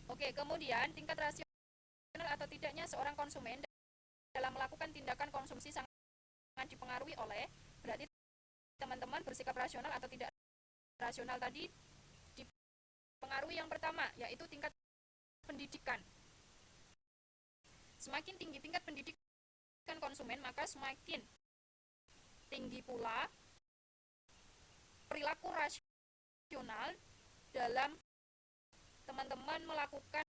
Oke, kemudian tingkat rasional atau tidaknya seorang konsumen dalam melakukan tindakan konsumsi sangat dipengaruhi oleh, berarti teman-teman bersikap rasional atau tidak rasional tadi dipengaruhi yang pertama, yaitu tingkat pendidikan. Semakin tinggi tingkat pendidikan konsumen, maka semakin tinggi pula perilaku rasional dalam teman-teman melakukan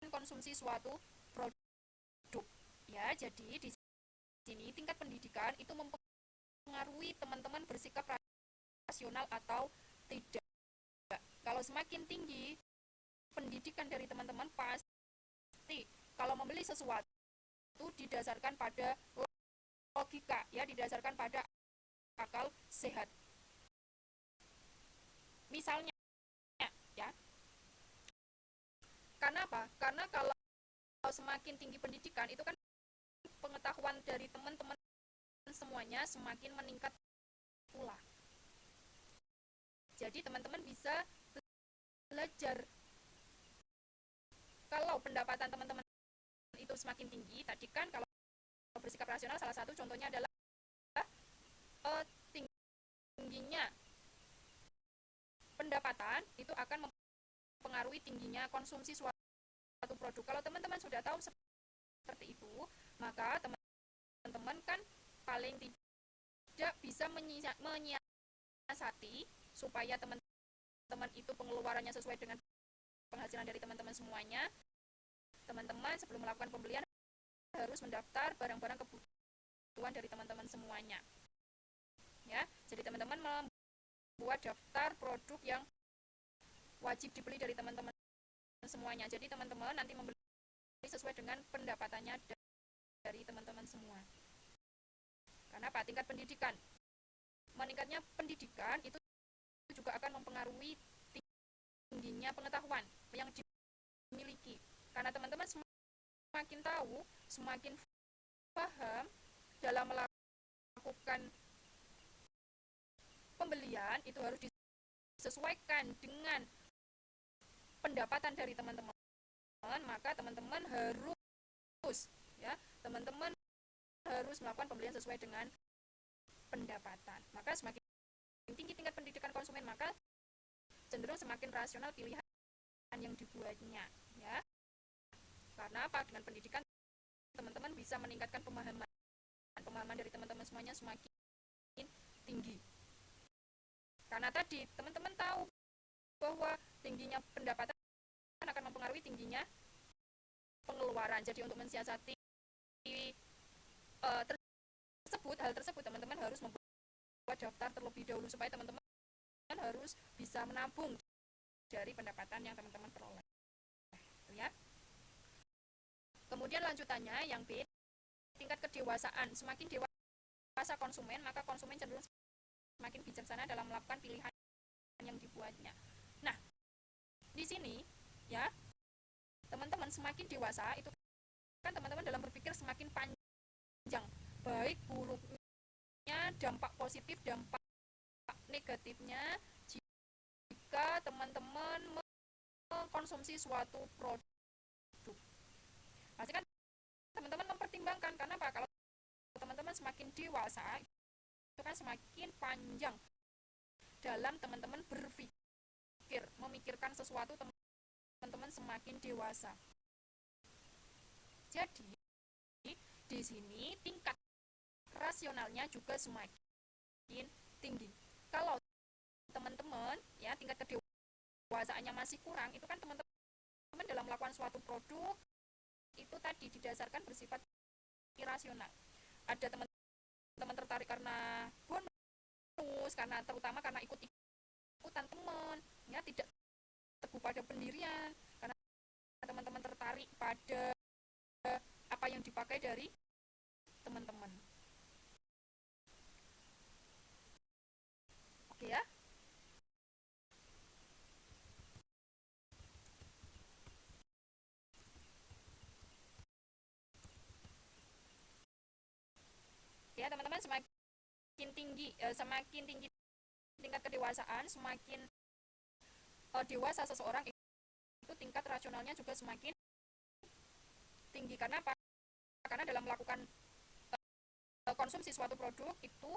konsumsi suatu produk. Ya, jadi di sini tingkat pendidikan itu mempengaruhi teman-teman bersikap rasional atau tidak. Kalau semakin tinggi pendidikan dari teman-teman, pasti kalau membeli sesuatu didasarkan pada logika, ya, didasarkan pada akal sehat. Misalnya ya. Karena apa? Karena kalau semakin tinggi pendidikan itu kan pengetahuan dari teman-teman semuanya semakin meningkat pula. Jadi teman-teman bisa belajar. Kalau pendapatan teman-teman itu semakin tinggi, tadi kan kalau bersikap rasional salah satu contohnya adalah tingginya pendapatan itu akan mempengaruhi tingginya konsumsi suatu produk. Kalau teman-teman sudah tahu seperti itu, maka teman-teman kan paling tidak bisa menyiasati supaya teman-teman itu pengeluarannya sesuai dengan penghasilan dari teman-teman semuanya. Teman-teman sebelum melakukan pembelian harus mendaftar barang-barang kebutuhan dari teman-teman semuanya. Ya, jadi teman-teman membuat daftar produk yang wajib dibeli dari teman-teman semuanya. Jadi teman-teman nanti membeli sesuai dengan pendapatannya dari teman-teman semua. Karena apa? Tingkat pendidikan. Meningkatnya pendidikan itu juga akan mempengaruhi tingginya pengetahuan yang dimiliki. Karena teman-teman semakin tahu, semakin paham dalam melakukan pembelian itu harus disesuaikan dengan pendapatan dari teman-teman. Maka teman-teman harus teman-teman harus melakukan pembelian sesuai dengan pendapatan. Maka semakin tinggi tingkat pendidikan konsumen, maka cenderung semakin rasional pilihan yang dibuatnya, ya. Karena apa? Dengan pendidikan teman-teman bisa meningkatkan pemahaman dari teman-teman semuanya semakin tinggi. Karena tadi teman-teman tahu bahwa tingginya pendapatan akan mempengaruhi tingginya pengeluaran. Jadi untuk mensiasati hal tersebut teman-teman harus membuat daftar terlebih dahulu supaya teman-teman harus bisa menabung dari pendapatan yang teman-teman peroleh. Ya. Kemudian lanjutannya yang B, tingkat kedewasaan. Semakin dewasa konsumen, maka konsumen cenderung semakin bijaksana dalam melakukan pilihan yang dibuatnya. Nah, di sini ya, teman-teman semakin dewasa itu kan teman-teman dalam berpikir semakin panjang, baik buruknya, dampak positif, dampak negatifnya jika teman-teman mengkonsumsi suatu produk. Pasti kan teman-teman mempertimbangkan, karena apa? Kalau teman-teman semakin dewasa itu kan semakin panjang dalam teman-teman berpikir, memikirkan sesuatu, teman-teman semakin dewasa. Jadi di sini tingkat rasionalnya juga semakin tinggi. Kalau teman-teman ya tingkat kedewasaannya masih kurang, itu kan teman-teman dalam melakukan suatu produk itu tadi didasarkan bersifat irasional. Ada teman-teman tertarik karena bonus, terutama karena ikut-ikutan teman, ya tidak teguh pada pendirian, karena teman-teman tertarik pada apa yang dipakai dari teman-teman. Oke ya. Ya teman-teman, semakin tinggi tingkat kedewasaan, semakin dewasa seseorang itu tingkat rasionalnya juga semakin tinggi. Karena apa? Karena dalam melakukan konsumsi suatu produk itu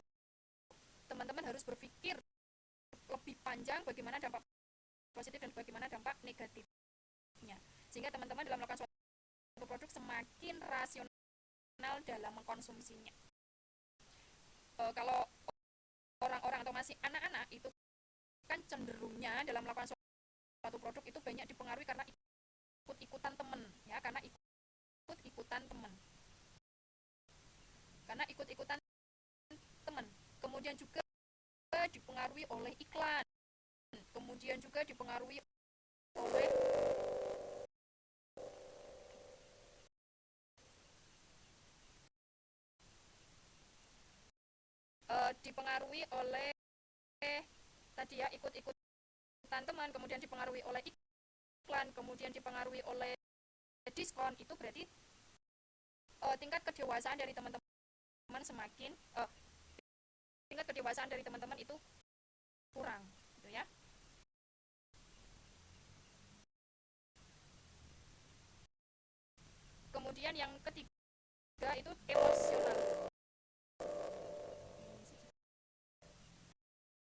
teman-teman harus berpikir lebih panjang bagaimana dampak positif dan bagaimana dampak negatifnya, sehingga teman-teman dalam melakukan suatu produk semakin rasional dalam mengkonsumsinya. Kalau orang-orang atau masih anak-anak itu kan cenderungnya dalam melakukan suatu produk itu banyak dipengaruhi karena ikut-ikutan teman, ya, karena ikut-ikutan teman. Karena ikut-ikutan teman. Kemudian juga dipengaruhi oleh iklan. Kemudian juga dipengaruhi oleh tadi ya ikut-ikutan teman, kemudian dipengaruhi oleh iklan, kemudian dipengaruhi oleh diskon, itu berarti tingkat kedewasaan dari teman-teman semakin tingkat kedewasaan dari teman-teman itu kurang, gitu ya. Kemudian yang ketiga itu emosional.